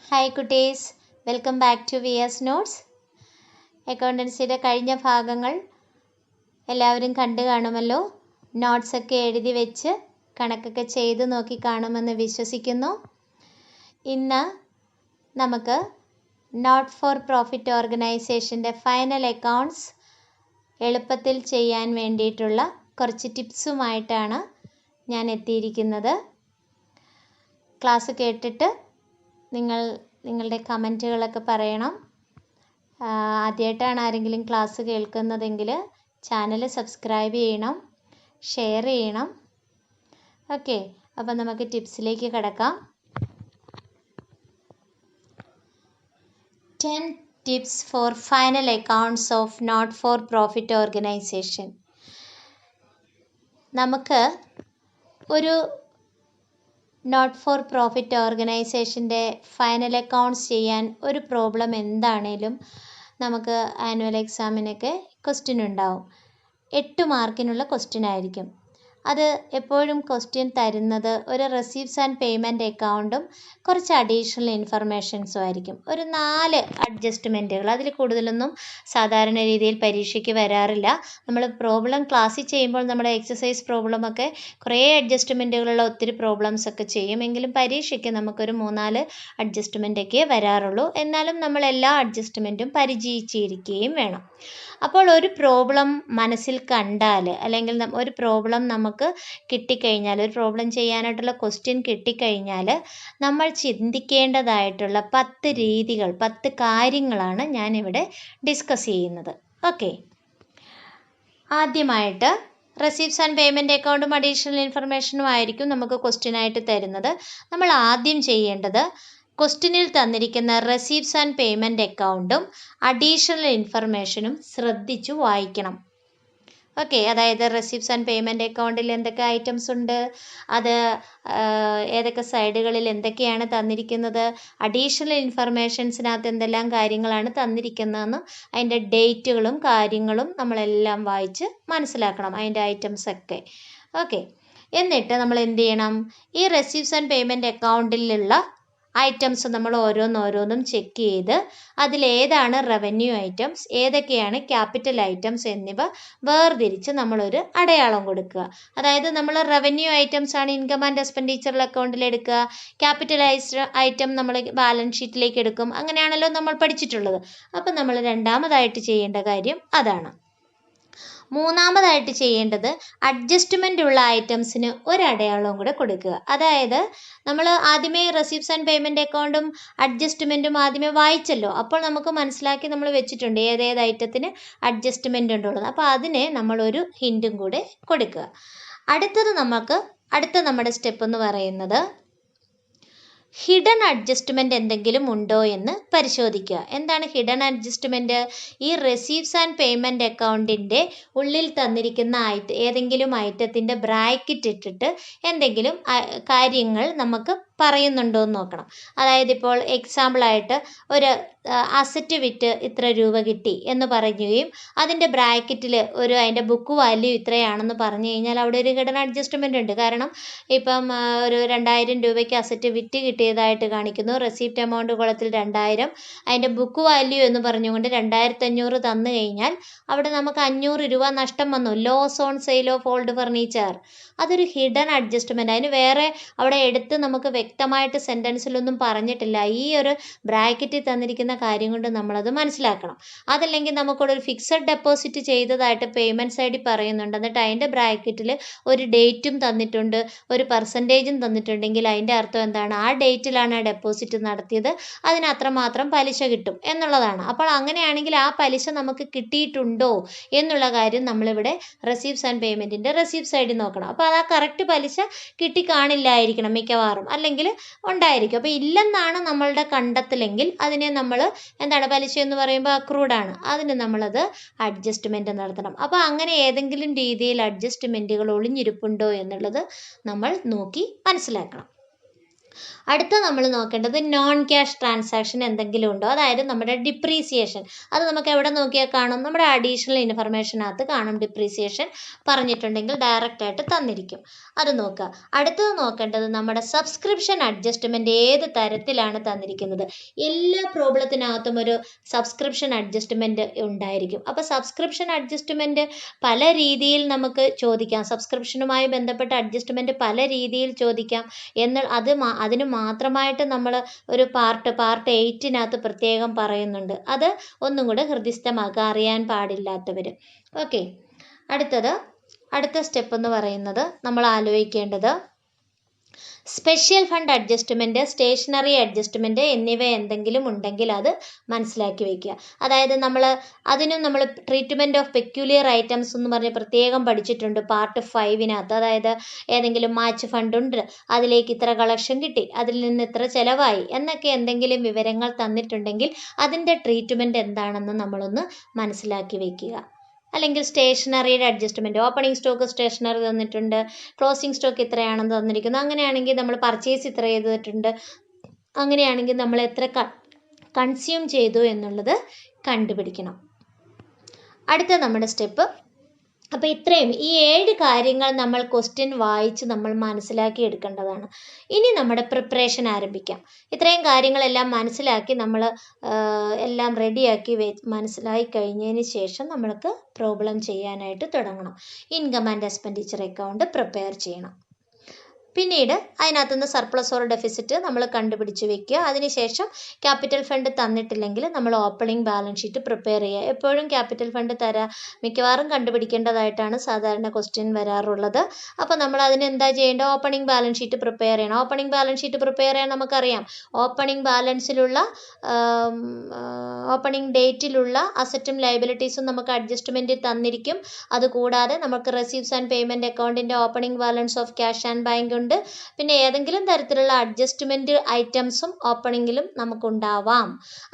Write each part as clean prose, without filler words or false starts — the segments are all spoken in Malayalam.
ഹായ് കുട്ടീസ്, welcome back to VS notes. അക്കൗണ്ടൻസിയുടെ കഴിഞ്ഞ ഭാഗങ്ങൾ എല്ലാവരും കണ്ടു കാണുമല്ലോ. നോട്ട്സൊക്കെ എഴുതി വെച്ച് കണക്കൊക്കെ ചെയ്ത് നോക്കി കാണുമെന്ന് വിശ്വസിക്കുന്നു. ഇന്ന് നമുക്ക് നോട്ട് ഫോർ പ്രോഫിറ്റ് ഓർഗനൈസേഷൻ്റെ ഫൈനൽ അക്കൗണ്ട്സ് എളുപ്പത്തിൽ ചെയ്യാൻ വേണ്ടിയിട്ടുള്ള കുറച്ച് ടിപ്സുമായിട്ടാണ് ഞാൻ എത്തിയിരിക്കുന്നത്. ക്ലാസ് കേട്ടിട്ട് നിങ്ങളുടെ കമൻറ്റുകളൊക്കെ പറയണം. ആദ്യമായിട്ടാണ് ആരെങ്കിലും ക്ലാസ് കേൾക്കുന്നതെങ്കിൽ ചാനൽ സബ്സ്ക്രൈബ് ചെയ്യണം, ഷെയർ ചെയ്യണം. ഓക്കെ, അപ്പം നമുക്ക് ടിപ്സിലേക്ക് കിടക്കാം. 10 tips for final accounts of not for profit organization. നമുക്ക് ഒരു നോട്ട് ഫോർ പ്രോഫിറ്റ് ഓർഗനൈസേഷൻ്റെ ഫൈനൽ അക്കൗണ്ട്സ് ചെയ്യാൻ ഒരു പ്രോബ്ലം എന്താണേലും നമുക്ക് ആനുവൽ എക്സാമിനൊക്കെ ക്വസ്റ്റ്യൻ ഉണ്ടാവും. 8 മാർക്കിനുള്ള ക്വസ്റ്റ്യൻ ആയിരിക്കും. അത് എപ്പോഴും ക്വസ്റ്റ്യൻ തരുന്നത് ഒരു റെസീപ്റ്റ്സ് ആൻഡ് പേയ്മെൻറ്റ് അക്കൗണ്ടും കുറച്ച് അഡീഷണൽ ഇൻഫർമേഷൻസും ആയിരിക്കും. ഒരു 4 അഡ്ജസ്റ്റ്മെൻറ്റുകൾ, അതിൽ കൂടുതലൊന്നും സാധാരണ രീതിയിൽ പരീക്ഷയ്ക്ക് വരാറില്ല. നമ്മൾ പ്രോബ്ലം ക്ലാസ്സിൽ ചെയ്യുമ്പോൾ നമ്മുടെ എക്സസൈസ് പ്രോബ്ലമൊക്കെ കുറേ അഡ്ജസ്റ്റ്മെൻറ്റുകളുള്ള ഒത്തിരി പ്രോബ്ലംസ് ഒക്കെ ചെയ്യും. എങ്കിലും പരീക്ഷയ്ക്ക് നമുക്കൊരു 3-4 അഡ്ജസ്റ്റ്മെൻറ്റൊക്കെ വരാറുള്ളൂ. എന്നാലും നമ്മൾ എല്ലാ അഡ്ജസ്റ്റ്മെൻറ്റും പരിചയിച്ചിരിക്കുകയും വേണം. അപ്പോൾ ഒരു പ്രോബ്ലം മനസ്സിൽ കണ്ടാൽ, അല്ലെങ്കിൽ ഒരു പ്രോബ്ലം നമുക്ക് കിട്ടിക്കഴിഞ്ഞാൽ, ഒരു പ്രോബ്ലം ചെയ്യാനായിട്ടുള്ള ക്വസ്റ്റ്യൻ കിട്ടിക്കഴിഞ്ഞാൽ നമ്മൾ ചിന്തിക്കേണ്ടതായിട്ടുള്ള 10 രീതികൾ, 10 കാര്യങ്ങളാണ് ഞാനിവിടെ ഡിസ്കസ് ചെയ്യുന്നത്. ഓക്കെ, ആദ്യമായിട്ട് റെസീപ്റ്റ്സ് ആൻഡ് പേയ്മെൻറ്റ് അക്കൗണ്ടും അഡീഷണൽ ഇൻഫർമേഷനും ആയിരിക്കും നമുക്ക് ക്വസ്റ്റ്യനായിട്ട് തരുന്നത്. നമ്മൾ ആദ്യം ചെയ്യേണ്ടത് ക്വസ്റ്റ്യനിൽ തന്നിരിക്കുന്ന റെസീപ്റ്റ്സ് ആൻഡ് പേയ്മെൻറ്റ് അക്കൗണ്ടും അഡീഷണൽ ഇൻഫർമേഷനും ശ്രദ്ധിച്ചു വായിക്കണം. ഓക്കെ, അതായത് റെസീപ്റ്റ്സ് ആൻഡ് പേയ്മെൻറ്റ് അക്കൗണ്ടിൽ എന്തൊക്കെ ഐറ്റംസ് ഉണ്ട്, അത് ഏതൊക്കെ സൈഡുകളിൽ എന്തൊക്കെയാണ് തന്നിരിക്കുന്നത്, അഡീഷണൽ ഇൻഫർമേഷൻസിനകത്ത് എന്തെല്ലാം കാര്യങ്ങളാണ് തന്നിരിക്കുന്നതെന്നും അതിൻ്റെ ഡേറ്റുകളും കാര്യങ്ങളും നമ്മളെല്ലാം വായിച്ച് മനസ്സിലാക്കണം, അതിൻ്റെ ഐറ്റംസൊക്കെ. ഓക്കെ, എന്നിട്ട് നമ്മൾ എന്ത് ചെയ്യണം, ഈ റെസീപ്റ്റ്സ് ആൻഡ് പേയ്മെൻറ്റ് അക്കൗണ്ടിലുള്ള ഐറ്റംസ് നമ്മൾ ഓരോന്നോരോന്നും ചെക്ക് ചെയ്ത് അതിലേതാണ് റവന്യൂ ഐറ്റംസ്, ഏതൊക്കെയാണ് ക്യാപിറ്റൽ ഐറ്റംസ് എന്നിവ വേർതിരിച്ച് നമ്മളൊരു അടയാളം കൊടുക്കുക. അതായത് നമ്മൾ റവന്യൂ ഐറ്റംസ് ആണ് ഇൻകം ആൻഡ് എക്സ്പെൻഡിച്ചർ അക്കൗണ്ടിൽ എടുക്കുക, ക്യാപിറ്റലൈസ്ഡ് ഐറ്റം നമ്മൾ ബാലൻസ് ഷീറ്റിലേക്ക് എടുക്കും. അങ്ങനെയാണല്ലോ നമ്മൾ പഠിച്ചിട്ടുള്ളത്. അപ്പം നമ്മൾ രണ്ടാമതായിട്ട് ചെയ്യേണ്ട കാര്യം അതാണ്. മൂന്നാമതായിട്ട് ചെയ്യേണ്ടത് അഡ്ജസ്റ്റ്മെൻ്റ് ഉള്ള ഐറ്റംസിന് ഒരടയാളവും കൂടെ കൊടുക്കുക. അതായത് നമ്മൾ ആദ്യമേ റെസീപ്റ്റ്സ് ആൻഡ് പേയ്മെൻറ്റ് അക്കൗണ്ടും അഡ്ജസ്റ്റ്മെൻറ്റും ആദ്യമേ വായിച്ചല്ലോ. അപ്പോൾ നമുക്ക് മനസ്സിലാക്കി നമ്മൾ വെച്ചിട്ടുണ്ട് ഏതേത് ഐറ്റത്തിന് അഡ്ജസ്റ്റ്മെൻ്റ് ഉണ്ടുള്ളത്. അപ്പോൾ അതിന് നമ്മളൊരു ഹിൻറ്റും കൂടെ കൊടുക്കുക. അടുത്ത നമ്മുടെ സ്റ്റെപ്പ് എന്ന് പറയുന്നത് ഹിഡൻ അഡ്ജസ്റ്റ്മെൻറ്റ് എന്തെങ്കിലും ഉണ്ടോ എന്ന് പരിശോധിക്കുക. എന്താണ് ഹിഡൻ അഡ്ജസ്റ്റ്മെൻറ്റ്? ഈ റെസീപ്റ്റ്സ് ആൻഡ് പേയ്മെൻറ്റ് അക്കൗണ്ടിൻ്റെ ഉള്ളിൽ തന്നിരിക്കുന്ന ഏതെങ്കിലും ഐറ്റത്തിൻ്റെ ബ്രാക്കറ്റ് ഇട്ടിട്ട് എന്തെങ്കിലും കാര്യങ്ങൾ നമുക്ക് പറയുന്നുണ്ടോ എന്ന് നോക്കണം. അതായത് ഇപ്പോൾ എക്സാമ്പിളായിട്ട് ഒരു അസറ്റ് വിറ്റ് ഇത്ര രൂപ കിട്ടി എന്ന് പറയുകയും അതിൻ്റെ ബ്രാക്കറ്റിൽ അതിൻ്റെ ബുക്ക് വാല്യൂ ഇത്രയാണെന്ന് പറഞ്ഞു കഴിഞ്ഞാൽ അവിടെ ഒരു ഹിഡൻ അഡ്ജസ്റ്റ്മെൻ്റ് ഉണ്ട്. കാരണം ഇപ്പം ഒരു 2000 രൂപയ്ക്ക് അസറ്റ് വിറ്റ് കിട്ടിയതായിട്ട് കാണിക്കുന്നു, റെസിപ്റ്റ് എമൗണ്ട് കുളത്തിൽ 2000, അതിൻ്റെ ബുക്ക് വാല്യൂ എന്ന് പറഞ്ഞുകൊണ്ട് 2500 തന്നു കഴിഞ്ഞാൽ അവിടെ നമുക്ക് 500 രൂപ നഷ്ടം വന്നു. Loss on sale of old furniture. അതൊരു ഹിഡൻ അഡ്ജസ്റ്റ്മെൻ്റ്. അതിന് വേറെ അവിടെ എടുത്ത് നമുക്ക് വ്യക്തമായിട്ട് സെൻറ്റൻസിലൊന്നും പറഞ്ഞിട്ടില്ല. ഈ ഒരു ബ്രാക്കറ്റിൽ തന്നിരിക്കുന്ന കാര്യം കൊണ്ട് നമ്മളത് മനസ്സിലാക്കണം. അതല്ലെങ്കിൽ നമുക്കിവിടെ ഒരു ഫിക്സഡ് ഡെപ്പോസിറ്റ് ചെയ്തതായിട്ട് പേയ്മെൻറ്റ് സൈഡിൽ പറയുന്നുണ്ട്, എന്നിട്ട് അതിൻ്റെ ബ്രാക്കറ്റിൽ ഒരു ഡേറ്റും തന്നിട്ടുണ്ട്, ഒരു പെർസെൻറ്റേജും തന്നിട്ടുണ്ടെങ്കിൽ അതിൻ്റെ അർത്ഥം എന്താണ്? ആ ഡേറ്റിലാണ് ആ ഡെപ്പോസിറ്റ് നടത്തിയത്, അതിന് അത്രമാത്രം പലിശ കിട്ടും എന്നുള്ളതാണ്. അപ്പോൾ അങ്ങനെയാണെങ്കിൽ ആ പലിശ നമുക്ക് കിട്ടിയിട്ടുണ്ടോ എന്നുള്ള കാര്യം നമ്മളിവിടെ റെസീപ്റ്റ്സ് ആൻഡ് പേയ്മെൻറ്റിൻ്റെ റെസീപ്റ്റ് സൈഡിൽ നോക്കണം. അപ്പോൾ അത് ആ കറക്റ്റ് പലിശ കിട്ടിക്കാണില്ലായിരിക്കണം മിക്കവാറും, അല്ലെങ്കിൽ ഉണ്ടായിരിക്കും. അപ്പോൾ ഇല്ലെന്നാണ് നമ്മളുടെ കണ്ടെത്തലെങ്കിൽ അതിനെ നമ്മൾ പലിശ എന്ന് പറയുമ്പോൾ അക്രൂഡാണ്, അതിന് നമ്മളത് അഡ്ജസ്റ്റ്മെൻറ്റ് നടത്തണം. അപ്പോൾ അങ്ങനെ ഏതെങ്കിലും രീതിയിൽ അഡ്ജസ്റ്റ്മെൻറ്റുകൾ ഒളിഞ്ഞിരിപ്പുണ്ടോ എന്നുള്ളത് നമ്മൾ നോക്കി മനസ്സിലാക്കണം. അടുത്ത നമ്മൾ നോക്കേണ്ടത് നോൺ ക്യാഷ് ട്രാൻസാക്ഷൻ എന്തെങ്കിലും ഉണ്ടോ, അതായത് നമ്മുടെ ഡിപ്രീസിയേഷൻ. അത് നമുക്ക് എവിടെ നോക്കിയാൽ കാണും? നമ്മുടെ അഡീഷണൽ ഇൻഫർമേഷനകത്ത് കാണും. ഡിപ്രീസിയേഷൻ പറഞ്ഞിട്ടുണ്ടെങ്കിൽ ഡയറക്റ്റ് ആയിട്ട് തന്നിരിക്കും, അത് നോക്കുക. അടുത്തത് നോക്കേണ്ടത് നമ്മുടെ സബ്സ്ക്രിപ്ഷൻ അഡ്ജസ്റ്റ്മെൻറ്റ് ഏത് തരത്തിലാണ് തന്നിരിക്കുന്നത്. എല്ലാ പ്രോബ്ലത്തിനകത്തും ഒരു സബ്സ്ക്രിപ്ഷൻ അഡ്ജസ്റ്റ്മെൻറ്റ് ഉണ്ടായിരിക്കും. അപ്പോൾ സബ്സ്ക്രിപ്ഷൻ അഡ്ജസ്റ്റ്മെൻറ്റ് പല രീതിയിൽ നമുക്ക് ചോദിക്കാം. സബ്സ്ക്രിപ്ഷനുമായി ബന്ധപ്പെട്ട അഡ്ജസ്റ്റ്മെൻറ്റ് പല രീതിയിൽ ചോദിക്കാം. അതിന് മാത്രമായിട്ട് നമ്മൾ ഒരു പാർട്ട് 8 പ്രത്യേകം പറയുന്നുണ്ട്. അത് ഒന്നും കൂടെ ഹൃദിസ്ഥമാക്കുക, അറിയാൻ പാടില്ലാത്തവർ. ഓക്കെ, അടുത്ത സ്റ്റെപ്പ് എന്ന് പറയുന്നത് നമ്മൾ ആലോചിക്കേണ്ടത് special fund adjustment, stationery adjustment എന്നിവ എന്തെങ്കിലും ഉണ്ടെങ്കിൽ അത് മനസ്സിലാക്കി വയ്ക്കുക. അതായത് അതിനും നമ്മൾ ട്രീറ്റ്മെൻറ്റ് ഓഫ് പെക്യുലിയർ ഐറ്റംസ് എന്ന് പറഞ്ഞ് പ്രത്യേകം പഠിച്ചിട്ടുണ്ട് പാർട്ട് 5. അതായത് ഏതെങ്കിലും മാച്ച് ഫണ്ടുണ്ട്, അതിലേക്ക് ഇത്ര കളക്ഷൻ കിട്ടി, അതിൽ നിന്ന് ഇത്ര ചിലവായി എന്നൊക്കെ എന്തെങ്കിലും വിവരങ്ങൾ തന്നിട്ടുണ്ടെങ്കിൽ അതിൻ്റെ ട്രീറ്റ്മെൻറ്റ് എന്താണെന്ന് നമ്മളൊന്ന് മനസ്സിലാക്കി വയ്ക്കുക. അല്ലെങ്കിൽ സ്റ്റേഷനറിയുടെ അഡ്ജസ്റ്റ്മെൻറ്റ്, ഓപ്പണിംഗ് സ്റ്റോക്ക് സ്റ്റേഷനറി തന്നിട്ടുണ്ട്, ക്ലോസിംഗ് സ്റ്റോക്ക് ഇത്രയാണെന്ന് തന്നിരിക്കുന്നു. അങ്ങനെയാണെങ്കിൽ നമ്മൾ പർച്ചേസ് ഇത്ര ചെയ്തിട്ടുണ്ട്, അങ്ങനെയാണെങ്കിൽ നമ്മൾ എത്ര കൺസ്യൂം ചെയ്തു എന്നുള്ളത് കണ്ടുപിടിക്കണം. അടുത്ത നമ്മുടെ സ്റ്റെപ്പ്. അപ്പോൾ ഇത്രയും ഈ 7 കാര്യങ്ങൾ നമ്മൾ ക്വസ്റ്റ്യൻ വായിച്ച് നമ്മൾ മനസ്സിലാക്കി എടുക്കേണ്ടതാണ്. ഇനി നമ്മുടെ പ്രിപ്പറേഷൻ ആരംഭിക്കാം. ഇത്രയും കാര്യങ്ങളെല്ലാം മനസ്സിലാക്കി നമ്മൾ എല്ലാം റെഡിയാക്കി മനസ്സിലായി കഴിഞ്ഞതിന് ശേഷം നമ്മൾക്ക് പ്രോബ്ലം ചെയ്യാനായിട്ട് തുടങ്ങണം. Income and expenditure account prepare ചെയ്യണം. പിന്നീട് അതിനകത്തുനിന്ന് സർപ്ലസ് ഓർ ഡെഫിസിറ്റ് നമ്മൾ കണ്ടുപിടിച്ച് വെക്കുക. അതിനുശേഷം ക്യാപിറ്റൽ ഫണ്ട് തന്നിട്ടില്ലെങ്കിൽ നമ്മൾ ഓപ്പണിംഗ് ബാലൻസ് ഷീറ്റ് പ്രിപ്പയർ ചെയ്യുക. എപ്പോഴും ക്യാപിറ്റൽ ഫണ്ട് മിക്കവാറും കണ്ടുപിടിക്കേണ്ടതായിട്ടാണ് സാധാരണ ക്വസ്റ്റ്യൻ വരാറുള്ളത്. അപ്പോൾ നമ്മൾ അതിന് എന്താ ചെയ്യേണ്ടത്? ഓപ്പണിംഗ് ബാലൻസ് ഷീറ്റ് പ്രിപ്പയർ ചെയ്യണം. ഓപ്പണിംഗ് ബാലൻസ് ഷീറ്റ് പ്രിപ്പയർ ചെയ്യാൻ നമുക്കറിയാം, ഓപ്പണിംഗ് ബാലൻസിലുള്ള ഓപ്പണിംഗ് ഡേറ്റിലുള്ള അസറ്റും ലയബിലിറ്റീസും നമുക്ക് അഡ്ജസ്റ്റ്മെൻറ്റ് തന്നിരിക്കും. അതുകൂടാതെ നമുക്ക് റെസീവ്സ് ആൻഡ് പേയ്മെൻറ്റ് അക്കൗണ്ടിൻ്റെ opening balance of cash and bank ഉണ്ട്. പിന്നെ ഏതെങ്കിലും തരത്തിലുള്ള അഡ്ജസ്റ്റ്മെൻറ്റ് ഐറ്റംസും ഓപ്പണിങ്ങിലും നമുക്കുണ്ടാവാം.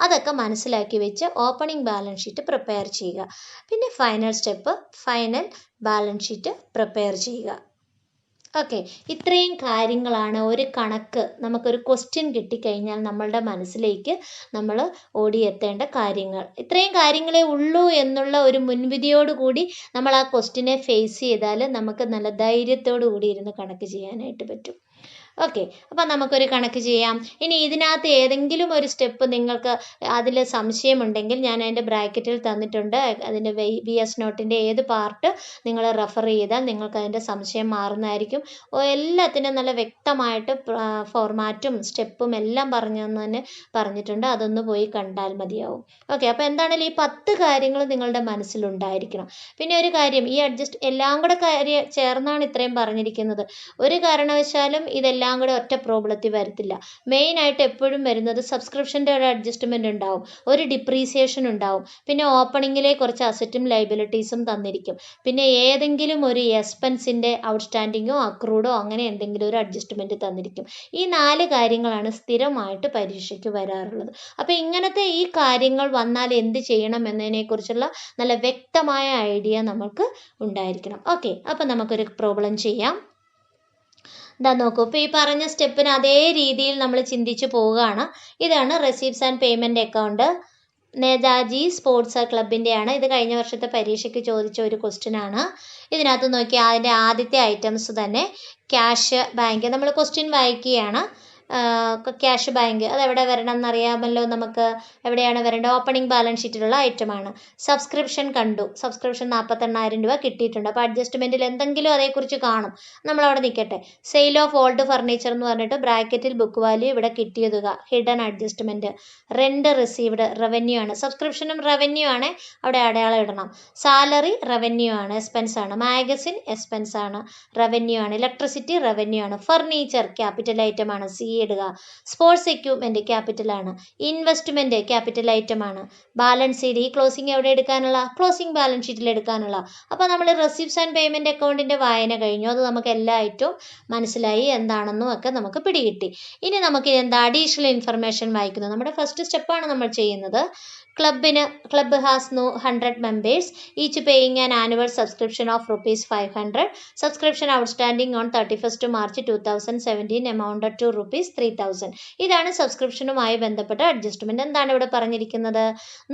അതൊക്കെ മനസ്സിലാക്കി വെച്ച് ഓപ്പണിംഗ് ബാലൻസ് ഷീറ്റ് പ്രിപ്പയർ ചെയ്യുക. പിന്നെ final step, final balance sheet prepare ചെയ്യുക. ഓക്കെ, ഇത്രയും കാര്യങ്ങളാണ് ഒരു കണക്ക് നമുക്കൊരു ക്വസ്റ്റ്യൻ കിട്ടിക്കഴിഞ്ഞാൽ നമ്മളുടെ മനസ്സിലേക്ക് നമ്മൾ ഓടിയെത്തേണ്ട കാര്യങ്ങൾ. ഇത്രയും കാര്യങ്ങളേ ഉള്ളൂ എന്നുള്ള ഒരു മുൻവിധിയോടുകൂടി നമ്മൾ ആ ക്വസ്റ്റ്യനെ ഫേസ് ചെയ്താൽ നമുക്ക് നല്ല ധൈര്യത്തോടു കൂടി ഇരുന്ന് കണക്ക് ചെയ്യാനായിട്ട് പറ്റും. ഓക്കെ, അപ്പോൾ നമുക്കൊരു കണക്ക് ചെയ്യാം. ഇനി ഇതിനകത്ത് ഏതെങ്കിലും ഒരു സ്റ്റെപ്പ് നിങ്ങൾക്ക് അതിൽ സംശയമുണ്ടെങ്കിൽ ഞാൻ അതിൻ്റെ ബ്രാക്കറ്റിൽ തന്നിട്ടുണ്ട്. അതിൻ്റെ VS നോട്ടിൻ്റെ ഏത് പാർട്ട് നിങ്ങൾ റെഫർ ചെയ്താൽ നിങ്ങൾക്ക് അതിൻ്റെ സംശയം മാറുന്നതായിരിക്കും. എല്ലാത്തിനും നല്ല വ്യക്തമായിട്ട് ഫോർമാറ്റും സ്റ്റെപ്പും എല്ലാം തന്നെ പറഞ്ഞിട്ടുണ്ട്. അതൊന്ന് പോയി കണ്ടാൽ മതിയാവും. ഓക്കെ, അപ്പോൾ എന്താണെങ്കിലും ഈ 10 കാര്യങ്ങൾ നിങ്ങളുടെ മനസ്സിലുണ്ടായിരിക്കണം. പിന്നെ ഒരു കാര്യം, ഈ എല്ലാം കൂടെ ചേർന്നാണ് ഇത്രയും പറഞ്ഞിരിക്കുന്നത്. ഒരു കാരണവശാലും ഇതെല്ലാം കൂടെ ഒറ്റ പ്രോബ്ലത്തിൽ വരത്തില്ല. മെയിനായിട്ട് എപ്പോഴും വരുന്നത് സബ്സ്ക്രിപ്ഷൻ്റെ ഒരു അഡ്ജസ്റ്റ്മെൻറ്റ് ഉണ്ടാവും, ഒരു ഡിപ്രീസിയേഷൻ ഉണ്ടാവും, പിന്നെ ഓപ്പണിങ്ങിലെ കുറച്ച് അസറ്റും ലയബിലിറ്റീസും തന്നിരിക്കും, പിന്നെ ഏതെങ്കിലും ഒരു എക്സ്പെൻസിൻ്റെ ഔട്ട്സ്റ്റാൻഡിങ്ങോ അക്രൂഡോ അങ്ങനെ എന്തെങ്കിലും ഒരു അഡ്ജസ്റ്റ്മെൻറ്റ് തന്നിരിക്കും. ഈ 4 കാര്യങ്ങളാണ് സ്ഥിരമായിട്ട് പരീക്ഷയ്ക്ക് വരാറുള്ളത്. അപ്പോൾ ഇങ്ങനത്തെ ഈ കാര്യങ്ങൾ വന്നാൽ എന്ത് ചെയ്യണം എന്നതിനെക്കുറിച്ചുള്ള നല്ല വ്യക്തമായ ഐഡിയ നമുക്ക് ഉണ്ടായിരിക്കണം. ഓക്കെ, അപ്പോൾ നമുക്കൊരു പ്രോബ്ലം ചെയ്യാം. ഇതാ നോക്കൂ, ഇപ്പോൾ ഈ പറഞ്ഞ സ്റ്റെപ്പിന് അതേ രീതിയിൽ നമ്മൾ ചിന്തിച്ച് പോവുകയാണ്. ഇതാണ് receipts and payment account, Netaji sports ക്ലബിൻ്റെയാണ്. ഇത് കഴിഞ്ഞ വർഷത്തെ പരീക്ഷയ്ക്ക് ചോദിച്ച ഒരു ക്വസ്റ്റ്യൻ ആണ്. ഇതിനകത്ത് നോക്കിയാൽ അതിൻ്റെ ആദ്യത്തെ ഐറ്റംസ് തന്നെ ക്യാഷ് ബാങ്ക്. നമ്മൾ ക്വസ്റ്റ്യൻ വായിക്കുകയാണ്. ക്യാഷ് ബാങ്ക് അതെവിടെ വരണം എന്നറിയാമല്ലോ നമുക്ക്. എവിടെയാണ് വരേണ്ടത്? ഓപ്പണിംഗ് ബാലൻസ് ഷീറ്റിലുള്ള ഐറ്റമാണ്. സബ്സ്ക്രിപ്ഷൻ കണ്ടു, സബ്സ്ക്രിപ്ഷൻ 48,000 രൂപ കിട്ടിയിട്ടുണ്ട്. അപ്പോൾ അഡ്ജസ്റ്റ്മെൻറ്റിൽ എന്തെങ്കിലും അതേക്കുറിച്ച് കാണും, നമ്മളവിടെ നിൽക്കട്ടെ. സെയിൽ ഓഫ് ഓൾഡ് ഫർണിച്ചർ എന്ന് പറഞ്ഞിട്ട് ബ്രാക്കറ്റിൽ ബുക്ക് വാല്യൂ, ഇവിടെ കിട്ടിയ തുക hidden adjustment. Rent received revenue ആണ്. സബ്സ്ക്രിപ്ഷനും റവന്യൂ ആണ്, അവിടെ അടയാളം ഇടണം. സാലറി റവന്യൂ ആണ്, എക്സ്പെൻസ് ആണ്. മാഗസിൻ എക്സ്പെൻസ് ആണ്, റവന്യൂ ആണ്. ഇലക്ട്രിസിറ്റി റവന്യൂ ആണ്. ഫർണിച്ചർ ക്യാപിറ്റൽ ഐറ്റം ആണ്, സി ഇടുക. സ്പോർട്സ് എക്യുപ്മെൻറ്റ് ക്യാപിറ്റലാണ്. ഇൻവെസ്റ്റ്മെൻറ്റ് ക്യാപിറ്റൽ ഐറ്റം ആണ്. ബാലൻസ് ഷീറ്റ്, ഈ ക്ലോസിംഗ് എവിടെ എടുക്കാനുള്ള? ക്ലോസിംഗ് ബാലൻസ് ഷീറ്റിൽ എടുക്കാനുള്ള. അപ്പോൾ നമ്മൾ റെസീപ്റ്റ്സ് ആൻഡ് പേയ്മെൻറ്റ് അക്കൗണ്ടിൻ്റെ വായന കഴിഞ്ഞു. അത് നമുക്ക് എല്ലാ ഐറ്റവും മനസ്സിലായി, എന്താണെന്നും ഒക്കെ നമുക്ക് പിടികിട്ടി. ഇനി നമുക്ക് എന്താ അഡീഷണൽ ഇൻഫർമേഷൻ വായിക്കുന്നത്. നമ്മുടെ ഫസ്റ്റ് സ്റ്റെപ്പാണ് നമ്മൾ ചെയ്യുന്നത്. Club has 100 members, each paying an annual subscription of rupees 500. Subscription outstanding on 31st March 2017 amounted to rupees 3000. ഇതാണ് സബ്സ്ക്രിപ്ഷനുമായി ബന്ധപ്പെട്ട അഡ്ജസ്റ്റ്മെന്റ്. എന്താണ് ഇവിടെ പറഞ്ഞിരിക്കുന്നത്?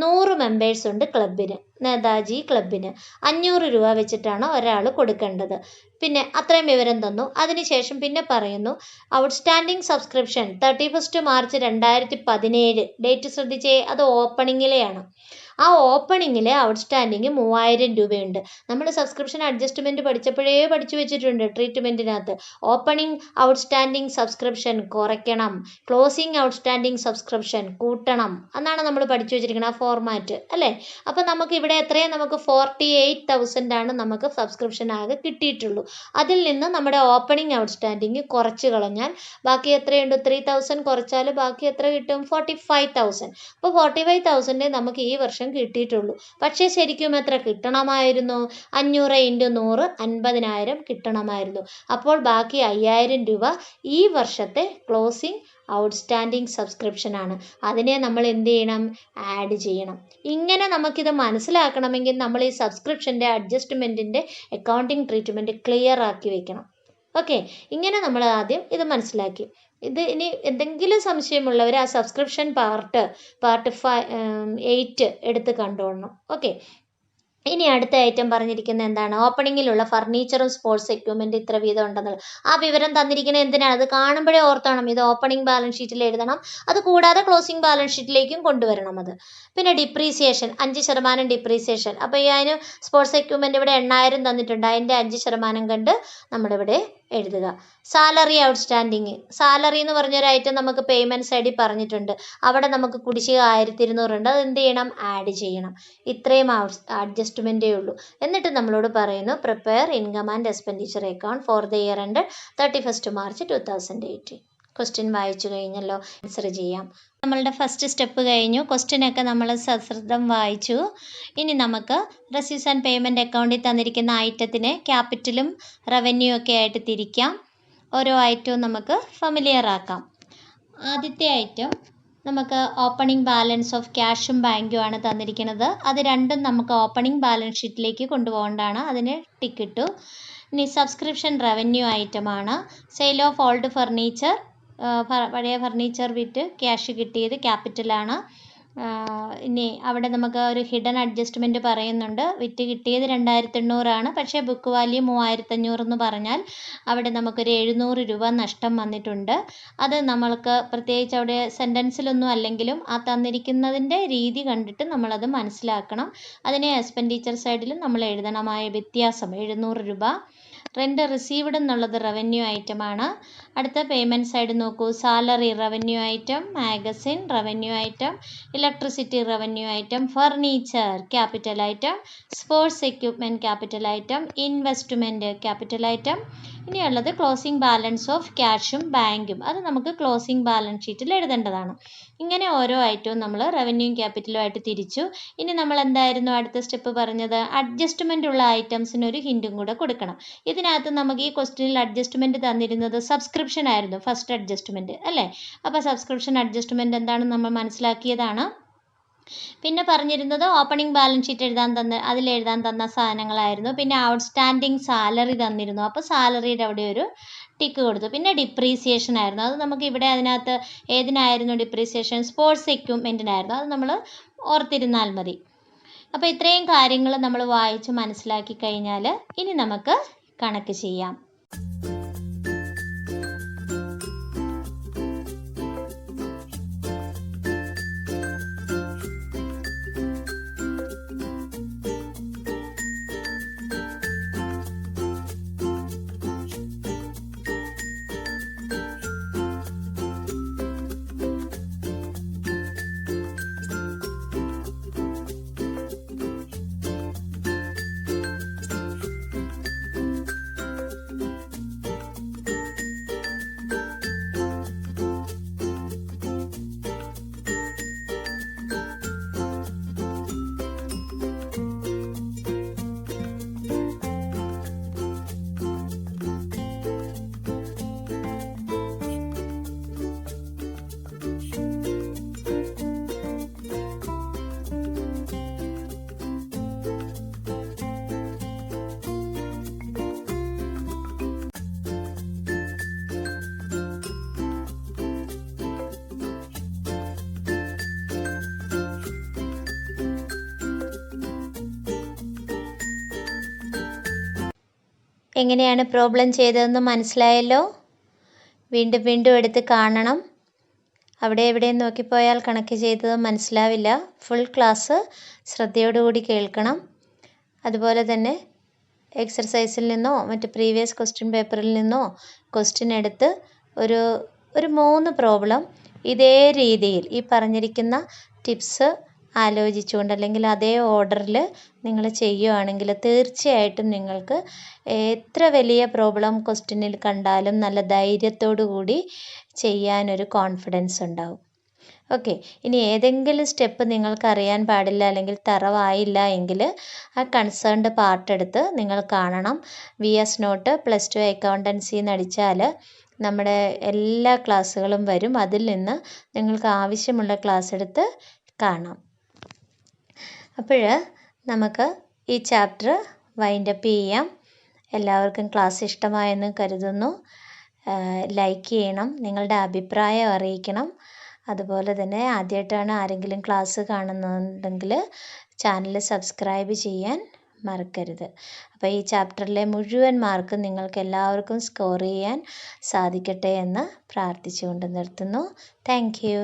100 മെമ്പേഴ്സ് ഉണ്ട് ക്ലബിന്, നേതാജി ക്ലബിന്. 500 രൂപ വെച്ചിട്ടാണ് ഒരാൾ കൊടുക്കേണ്ടത്. പിന്നെ അത്രയും വിവരം തന്നു. അതിനുശേഷം പിന്നെ പറയുന്നു ഔട്ട്സ്റ്റാൻഡിങ് സബ്സ്ക്രിപ്ഷൻ 31 മാർച്ച് 2017. ഡേറ്റ് ശ്രദ്ധിച്ചേ, അത് ഓപ്പണിങ്ങിലെയാണ്. ആ ഓപ്പണിങ്ങിൽ ഔട്ട്സ്റ്റാൻഡിങ് 3000 രൂപയുണ്ട്. നമ്മൾ സബ്സ്ക്രിപ്ഷൻ അഡ്ജസ്റ്റ്മെൻറ്റ് പഠിച്ചപ്പോഴേ പഠിച്ചു വെച്ചിട്ടുണ്ട് ട്രീറ്റ്മെൻറ്റിനകത്ത്. ഓപ്പണിംഗ് ഔട്ട്സ്റ്റാൻഡിങ് സബ്സ്ക്രിപ്ഷൻ കുറയ്ക്കണം, ക്ലോസിംഗ് ഔട്ട്സ്റ്റാൻഡിങ് സബ്സ്ക്രിപ്ഷൻ കൂട്ടണം എന്നാണ് നമ്മൾ പഠിച്ചു വെച്ചിരിക്കുന്നത്, ആ ഫോർമാറ്റ് അല്ലേ. അപ്പോൾ നമുക്ക് ഇവിടെ എത്രയും നമുക്ക് 48,000 ആണ് നമുക്ക് സബ്സ്ക്രിപ്ഷൻ ആകെ കിട്ടിയിട്ടുള്ളൂ. അതിൽ നിന്ന് നമ്മുടെ ഓപ്പണിംഗ് ഔട്ട്സ്റ്റാൻഡിങ് കുറച്ച് കളഞ്ഞാൽ ബാക്കി എത്രയുണ്ട്? 3000 കുറച്ചാൽ ബാക്കി എത്ര കിട്ടും? 45,000. അപ്പോൾ 45,000 നമുക്ക് ഈ വർഷം കിട്ടിയിട്ടുള്ളൂ. പക്ഷേ ശരിക്കും എത്ര കിട്ടണമായിരുന്നു? 500 × 100 50,000 കിട്ടണമായിരുന്നു. അപ്പോൾ ബാക്കി 5,000 രൂപ ഈ വർഷത്തെ ക്ലോസിംഗ് ഔട്ട്സ്റ്റാൻഡിങ് സബ്സ്ക്രിപ്ഷൻ ആണ്. അതിനെ നമ്മൾ എന്ത് ചെയ്യണം? ആഡ് ചെയ്യണം. ഇങ്ങനെ നമുക്കിത് മനസ്സിലാക്കണമെങ്കിൽ നമ്മൾ ഈ സബ്സ്ക്രിപ്ഷൻ്റെ അഡ്ജസ്റ്റ്മെൻറ്റിൻ്റെ അക്കൗണ്ടിങ് ട്രീറ്റ്മെൻറ്റ് ക്ലിയർ ആക്കി വെക്കണം. ഓക്കെ, ഇങ്ങനെ നമ്മൾ ആദ്യം ഇത് മനസ്സിലാക്കി. ഇത് ഇനി എന്തെങ്കിലും സംശയമുള്ളവർ ആ സബ്സ്ക്രിപ്ഷൻ പാർട്ട് 8 എടുത്ത് കണ്ടോളണം. ഓക്കെ, ഇനി അടുത്ത ഐറ്റം പറഞ്ഞിരിക്കുന്നത് എന്താണ്? ഓപ്പണിങ്ങിലുള്ള ഫർണിച്ചറും സ്പോർട്സ് എക്യുപ്മെൻറ്റ് ഇത്ര വീതം ഉണ്ടെന്നുള്ളത്. ആ വിവരം തന്നിരിക്കുന്നത് എന്തിനാണ്? അത് കാണുമ്പോഴേ ഓർത്തണം, ഇത് ഓപ്പണിംഗ് ബാലൻസ് ഷീറ്റിൽ എഴുതണം. അത് കൂടാതെ ക്ലോസിംഗ് ബാലൻസ് ഷീറ്റിലേക്കും കൊണ്ടുവരണം അത്. പിന്നെ ഡിപ്രീസിയേഷൻ 5% ഡിപ്രീസിയേഷൻ. അപ്പോൾ അതിന് സ്പോർട്സ് എക്യുപ്മെൻറ്റ് ഇവിടെ 8,000 തന്നിട്ടുണ്ട്, അതിൻ്റെ 5% കണ്ട് നമ്മളിവിടെ എഴുതുക. സാലറി ഔട്ട്സ്റ്റാൻഡിങ്, സാലറി എന്ന് പറഞ്ഞൊരു ഐറ്റം നമുക്ക് പേയ്മെൻറ്റ് സൈഡിൽ പറഞ്ഞിട്ടുണ്ട്. അവിടെ നമുക്ക് കുടിശ്ശിക 1200 ഉണ്ട്, അത് എന്ത് ചെയ്യണം? ആഡ് ചെയ്യണം. ഇത്രയും അഡ്ജസ്റ്റ്മെൻറ്റേ ഉള്ളൂ. എന്നിട്ട് നമ്മളോട് പറയുന്നു prepare income and expenditure account for the year end 31st March 2018. Question വായിച്ചു കഴിഞ്ഞല്ലോ, ആൻസർ ചെയ്യാം. നമ്മളുടെ ഫസ്റ്റ് സ്റ്റെപ്പ് കഴിഞ്ഞു. ക്വസ്റ്റ്യനൊക്കെ നമ്മൾ സശ്രദ്ധം വായിച്ചു. ഇനി നമുക്ക് റെസീവ്സ് ആൻഡ് പേയ്മെൻറ്റ് അക്കൗണ്ടിൽ തന്നിരിക്കുന്ന ഐറ്റത്തിനെ ക്യാപിറ്റലും റവന്യൂ ഒക്കെ ആയിട്ട് തിരിക്കാം. ഓരോ ഐറ്റവും നമുക്ക് ഫെമിലിയർ ആക്കാം. ആദ്യത്തെ ഐറ്റം നമുക്ക് ഓപ്പണിംഗ് ബാലൻസ് ഓഫ് ക്യാഷും ബാങ്കും ആണ് തന്നിരിക്കുന്നത്. അത് രണ്ടും നമുക്ക് ഓപ്പണിംഗ് ബാലൻസ് ഷീറ്റിലേക്ക് കൊണ്ടുപോകേണ്ടതാണ്, അതിന് ടിക്ക് ഇട്ടു. ഇനി സബ്സ്ക്രിപ്ഷൻ റവന്യൂ ഐറ്റമാണ്. സെയിൽ ഓഫ് ഓൾഡ് ഫർണിച്ചർ, പഴയ ഫർണിച്ചർ വിറ്റ് ക്യാഷ് കിട്ടിയത് ക്യാപിറ്റലാണ്. ഇനി അവിടെ നമുക്ക് ഒരു ഹിഡൻ അഡ്ജസ്റ്റ്മെൻറ്റ് പറയുന്നുണ്ട്. വിറ്റ് കിട്ടിയത് 2,800 ആണ്, പക്ഷേ ബുക്ക് വാല്യൂ 3,500 എന്ന് പറഞ്ഞാൽ അവിടെ നമുക്കൊരു 700 രൂപ നഷ്ടം വന്നിട്ടുണ്ട്. അത് നമ്മൾക്ക് പ്രത്യേകിച്ച് അവിടെ സെൻറ്റൻസിലൊന്നും അല്ലെങ്കിലും ആ തന്നിരിക്കുന്നതിൻ്റെ രീതി കണ്ടിട്ട് നമ്മളത് മനസ്സിലാക്കണം. അതിനെ എക്സ്പെൻഡിച്ചർ സൈഡിലും നമ്മൾ എഴുതണമായ വ്യത്യാസം 700 രൂപ. റെൻ്റ് റിസീവ്ഡ് എന്നുള്ളത് റവന്യൂ ഐറ്റമാണ്. അടുത്ത പേയ്മെൻറ്റ് സൈഡ് നോക്കൂ. Salary revenue item, magazine revenue item, electricity revenue item, furniture capital item, sports equipment capital item, investment capital item. ഇനിയുള്ളത് ക്ലോസിംഗ് ബാലൻസ് ഓഫ് ക്യാഷും ബാങ്കും. അത് നമുക്ക് ക്ലോസിംഗ് ബാലൻസ് ഷീറ്റിൽ എഴുതേണ്ടതാണ്. ഇങ്ങനെ ഓരോ ഐറ്റവും നമ്മൾ റവന്യൂയും ക്യാപിറ്റലും ആയിട്ട് തിരിച്ചു. ഇനി നമ്മൾ എന്തായിരുന്നു അടുത്ത സ്റ്റെപ്പ് പറഞ്ഞത്? അഡ്ജസ്റ്റ്മെൻ്റ് ഉള്ള ഐറ്റംസിന് ഒരു ഹിൻറ്റും കൂടെ കൊടുക്കണം. ഇതിനകത്ത് നമുക്ക് ഈ ക്വസ്റ്റ്യനിൽ അഡ്ജസ്റ്റ്മെൻറ്റ് തന്നിരുന്നത് സബ്സ്ക്രിപ്ഷൻ ആയിരുന്നു, ഫസ്റ്റ് അഡ്ജസ്റ്റ്മെൻറ്റ് അല്ലേ. അപ്പോൾ സബ്സ്ക്രിപ്ഷൻ അഡ്ജസ്റ്റ്മെൻറ്റ് എന്താണെന്ന് നമ്മൾ മനസ്സിലാക്കിയതാണ്. പിന്നെ പറഞ്ഞിരുന്നത് ഓപ്പണിംഗ് ബാലൻസ് ഷീറ്റ് അതിലെഴുതാൻ തന്ന സാധനങ്ങളായിരുന്നു. പിന്നെ ഔട്ട്സ്റ്റാൻഡിങ് സാലറി തന്നിരുന്നു, അപ്പോൾ സാലറിയുടെ അവിടെ ഒരു ടിക്ക് കൊടുത്തു. പിന്നെ ഡിപ്രീസിയേഷൻ ആയിരുന്നു, അത് നമുക്ക് ഇവിടെ അതിനകത്ത് ഏതിനായിരുന്നു ഡിപ്രീസിയേഷൻ? സ്പോർട്സ് എക്യുപ്മെൻറ്റിനായിരുന്നു, അത് നമ്മൾ ഓർത്തിരുന്നാൽ മതി. അപ്പോൾ ഇത്രയും കാര്യങ്ങൾ നമ്മൾ വായിച്ച് മനസ്സിലാക്കി കഴിഞ്ഞാൽ ഇനി നമുക്ക് കണക്ക് ചെയ്യാം. എങ്ങനെയാണ് പ്രോബ്ലം ചെയ്തതെന്ന് മനസ്സിലായല്ലോ. വീണ്ടും വീണ്ടും എടുത്ത് കാണണം. അവിടെ എവിടെയും നോക്കിപ്പോയാൽ കണക്ക് ചെയ്തത് മനസ്സിലാവില്ല. ഫുൾ ക്ലാസ് ശ്രദ്ധയോടുകൂടി കേൾക്കണം. അതുപോലെ തന്നെ എക്സർസൈസിൽ നിന്നോ മറ്റ് പ്രീവിയസ് ക്വസ്റ്റ്യൻ പേപ്പറിൽ നിന്നോ ക്വസ്റ്റ്യൻ എടുത്ത് ഒരു 3 പ്രോബ്ലം ഇതേ രീതിയിൽ ഈ പറഞ്ഞിരിക്കുന്ന ടിപ്സ് ആലോചിച്ചുകൊണ്ട് അല്ലെങ്കിൽ അതേ ഓർഡറിൽ നിങ്ങൾ ചെയ്യുകയാണെങ്കിൽ തീർച്ചയായിട്ടും നിങ്ങൾക്ക് എത്ര വലിയ പ്രോബ്ലം ക്വസ്റ്റ്യനിൽ കണ്ടാലും നല്ല ധൈര്യത്തോടു കൂടി ചെയ്യാനൊരു കോൺഫിഡൻസ് ഉണ്ടാവും. ഓക്കെ, ഇനി ഏതെങ്കിലും സ്റ്റെപ്പ് നിങ്ങൾക്ക് അറിയാൻ പാടില്ല അല്ലെങ്കിൽ തറവായില്ല എങ്കിൽ ആ കൺസേൺഡ് പാർട്ട് എടുത്ത് നിങ്ങൾ കാണണം. VS നോട്ട് +2 അക്കൗണ്ടൻസി എന്നടിച്ചാൽ നമ്മുടെ എല്ലാ ക്ലാസ്സുകളും വരും. അതിൽ നിന്ന് നിങ്ങൾക്ക് ആവശ്യമുള്ള ക്ലാസ് എടുത്ത് കാണാം. അപ്പോൾ നമുക്ക് ഈ ചാപ്റ്റർ വൈൻഡപ്പ് ചെയ്യാം. എല്ലാവർക്കും ക്ലാസ് ഇഷ്ടമായെന്ന് കരുതുന്നു. ലൈക്ക് ചെയ്യണം, നിങ്ങളുടെ അഭിപ്രായം അറിയിക്കണം. അതുപോലെ തന്നെ ആദ്യമായിട്ടാണ് ആരെങ്കിലും ക്ലാസ് കാണുന്നുണ്ടെങ്കിൽ ചാനൽ സബ്സ്ക്രൈബ് ചെയ്യാൻ മറക്കരുത്. അപ്പോൾ ഈ ചാപ്റ്ററിലെ മുഴുവൻ മാർക്ക് നിങ്ങൾക്ക് എല്ലാവർക്കും സ്കോർ ചെയ്യാൻ സാധിക്കട്ടെ എന്ന് പ്രാർത്ഥിച്ചുകൊണ്ട് നിർത്തുന്നു. Thank you.